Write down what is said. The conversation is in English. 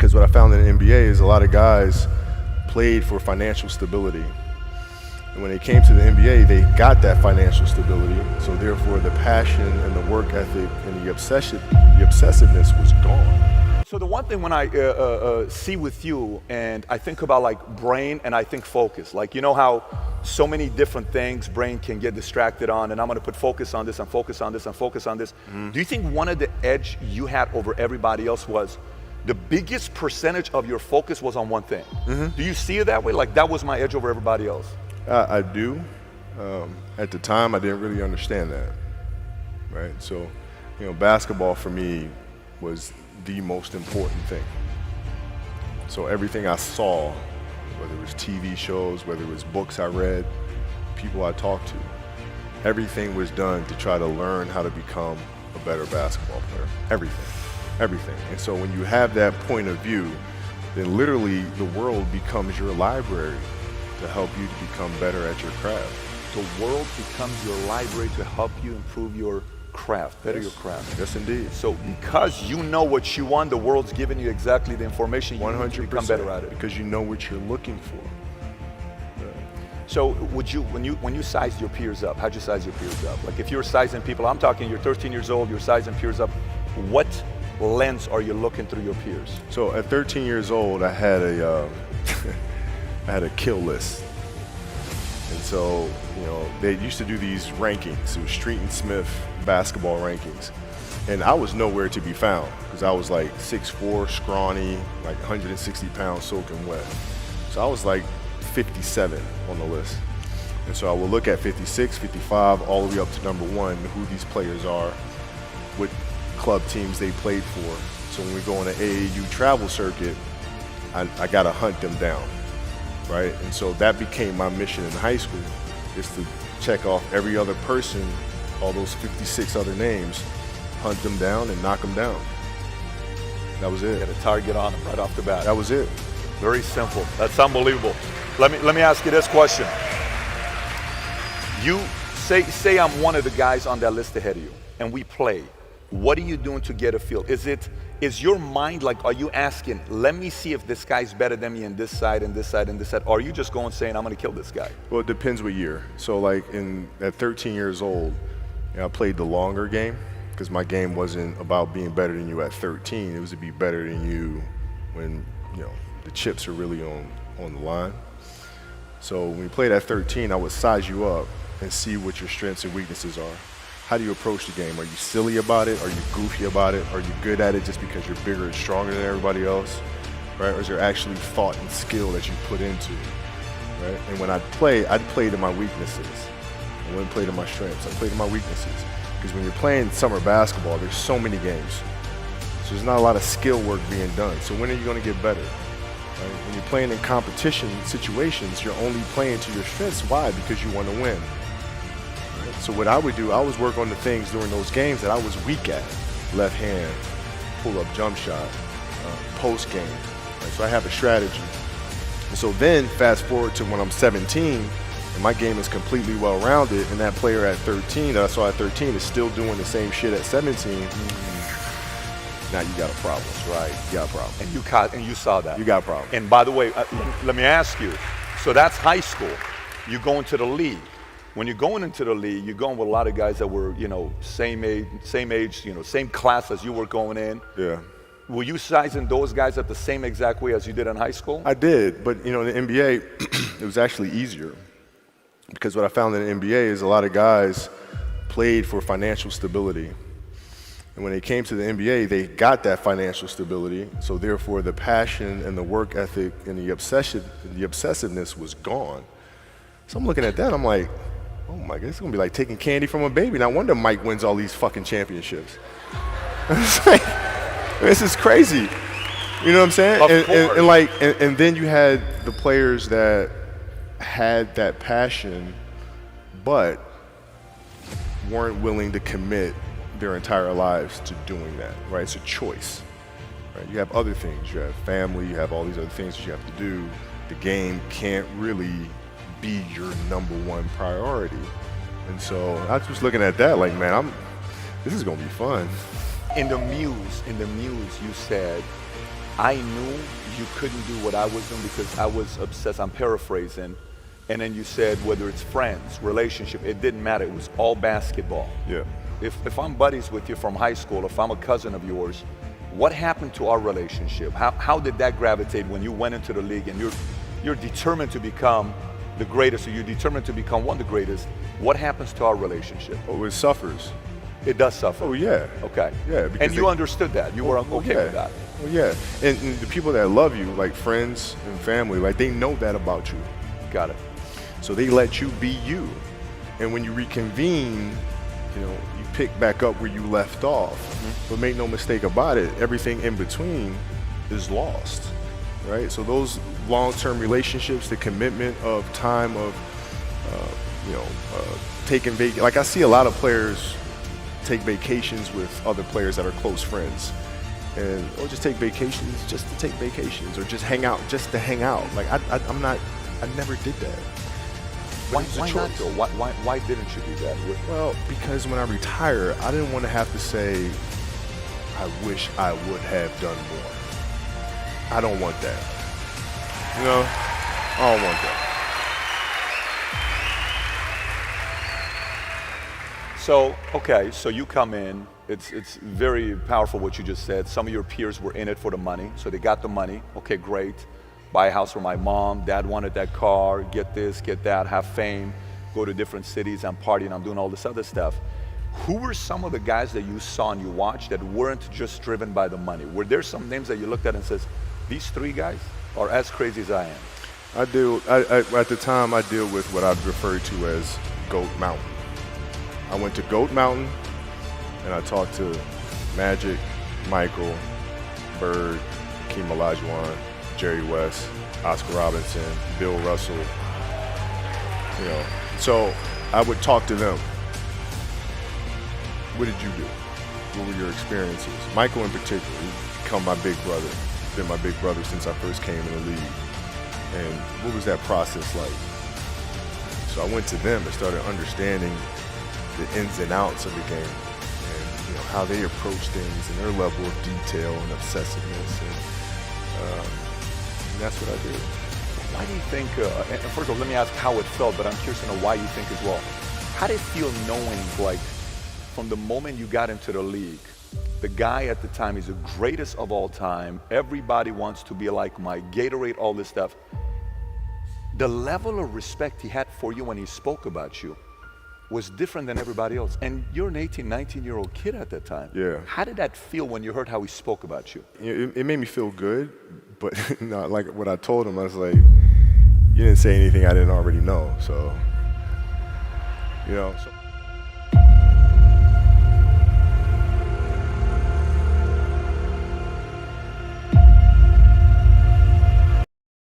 Because what I found in the NBA is a lot of guys played for financial stability. And when they came to the NBA, they got that financial stability. So therefore, the passion and the work ethic and the obsessiveness was gone. So the one thing when I see with you, and I think about like brain and I think focus, like you know how so many different things brain can get distracted on, and I'm going to put focus on this and focus on this and focus on this. Mm-hmm. Do you think one of the edge you had over everybody else was the biggest percentage of your focus was on one thing? Mm-hmm. Do you see it that way? Like that was my edge over everybody else? I do. At the time, I didn't really understand that, right? So, you know, basketball for me was the most important thing. So everything I saw, whether it was TV shows, whether it was books I read, people I talked to, everything was done to try to learn how to become a better basketball player. Everything. And so when you have that point of view, then literally the world becomes your library to help you to become better at your craft. The world becomes your library to help you improve your craft, better your craft. Yes, indeed. So because you know what you want, the world's giving you exactly the information you need to become better at it. Because you know what you're looking for. So would you, when you sized your peers up, how'd you size your peers up? Like if you're sizing people, I'm talking you're 13 years old, you're sizing peers up, what lens are you looking through your peers? So at 13 years old, I had a I had a kill list. And so, you know, they used to do these rankings. It was Street and Smith basketball rankings. And I was nowhere to be found because I was like 6'4", scrawny, like 160 pounds soaking wet. So I was like 57 on the list. And so I would look at 56, 55, all the way up to number 1, who these players are, what club teams they played for. So when we go on an AAU travel circuit, I got to hunt them down. Right? And so that became my mission in high school, is to check off every other person, all those 56 other names, hunt them down and knock them down. That was it. Get a target on them right off the bat. That was it. Very simple. That's unbelievable. Let me ask you this question. You say I'm one of the guys on that list ahead of you, and we play. What are you doing to get a feel? Is your mind like, are you asking, let me see if this guy's better than me in this side and this side and this side? Or are you just going saying, I'm going to kill this guy? Well, it depends what year. So like at 13 years old, you know, I played the longer game because my game wasn't about being better than you at 13. It was to be better than you when, you know, the chips are really on the line. So when we played at 13, I would size you up and see what your strengths and weaknesses are. How do you approach the game? Are you silly about it? Are you goofy about it? Are you good at it just because you're bigger and stronger than everybody else? Right? Or is there actually thought and skill that you put into it? Right? And when I'd play to my weaknesses. I wouldn't play to my strengths. I played to my weaknesses. Because when you're playing summer basketball, there's so many games. So there's not a lot of skill work being done. So when are you going to get better? Right? When you're playing in competition situations, you're only playing to your strengths. Why? Because you want to win. So what I would do, I always work on the things during those games that I was weak at. Left hand, pull-up jump shot, post game. Right? So I have a strategy. And so then fast forward to when I'm 17, and my game is completely well-rounded, and that player at 13 that I saw at 13 is still doing the same shit at 17. Now you got a problem. That's right. You got a problem. And you saw that. You got a problem. And by the way, let me ask you, so that's high school. You go into the league. When you're going into the league, you're going with a lot of guys that were, you know, same age, you know, same class as you were going in. Yeah. Were you sizing those guys up the same exact way as you did in high school? I did, but you know, in the NBA, it was actually easier. Because what I found in the NBA is a lot of guys played for financial stability. And when they came to the NBA, they got that financial stability. So therefore, the passion and the work ethic and the obsessiveness was gone. So I'm looking at that, I'm like, oh my God, it's gonna be like taking candy from a baby. No wonder Mike wins all these fucking championships. It's like, this is crazy. You know what I'm saying? And then you had the players that had that passion, but weren't willing to commit their entire lives to doing that, right? It's a choice, right? You have other things, you have family, you have all these other things that you have to do. The game can't really be your #1 priority. And so I was just looking at that like, man, this is gonna be fun. In the muse, you said I knew you couldn't do what I was doing because I was obsessed. I'm paraphrasing. And then you said whether it's friends, relationship, it didn't matter. It was all basketball. Yeah. If I'm buddies with you from high school, if I'm a cousin of yours, what happened to our relationship? How did that gravitate when you went into the league and you're determined to become the greatest, or you're determined to become one of the greatest? What happens to our relationship? Oh, it suffers. It does suffer. Oh, yeah. Okay. Yeah. And you understood that. You were okay with that. Well, yeah. And the people that love you, like friends and family, like they know that about you. Got it. So they let you be you. And when you reconvene, you pick back up where you left off. But make no mistake about it, everything in between is lost, right? So those long-term relationships, the commitment of time of, taking like I see a lot of players take vacations with other players that are close friends, or just take vacations just to take vacations, or just hang out just to hang out. Like I never did that. Why not though? Why didn't you do that? Well, because when I retire, I didn't want to have to say, I wish I would have done more. I don't want that. I don't want that. So, okay, so you come in, it's very powerful what you just said. Some of your peers were in it for the money, so they got the money. Okay, great. Buy a house for my mom, dad wanted that car, get this, get that, have fame, go to different cities, I'm partying, I'm doing all this other stuff. Who were some of the guys that you saw and you watched that weren't just driven by the money? Were there some names that you looked at and says, these three guys are as crazy as I am? At the time, I deal with what I've referred to as Goat Mountain. I went to Goat Mountain and I talked to Magic, Michael, Bird, Hakeem Olajuwon, Jerry West, Oscar Robinson, Bill Russell. So I would talk to them. What did you do? What were your experiences? Michael in particular, he's become my big brother. Been my big brother since I first came in the league. And what was that process like? So I went to them and started understanding the ins and outs of the game, and how they approach things and their level of detail and obsessiveness, and that's what I did. Why do you think, and first of all, let me ask how it felt, but I'm curious to know why you think as well. How did it feel knowing, like, from the moment you got into the league, the guy at the time is the greatest of all time, everybody wants to be like Mike, Gatorade, all this stuff. The level of respect he had for you when he spoke about you was different than everybody else. And you're an 18, 19-year-old kid at that time. Yeah. How did that feel when you heard how he spoke about you? It made me feel good, but like what I told him, I was like, you didn't say anything I didn't already know, so.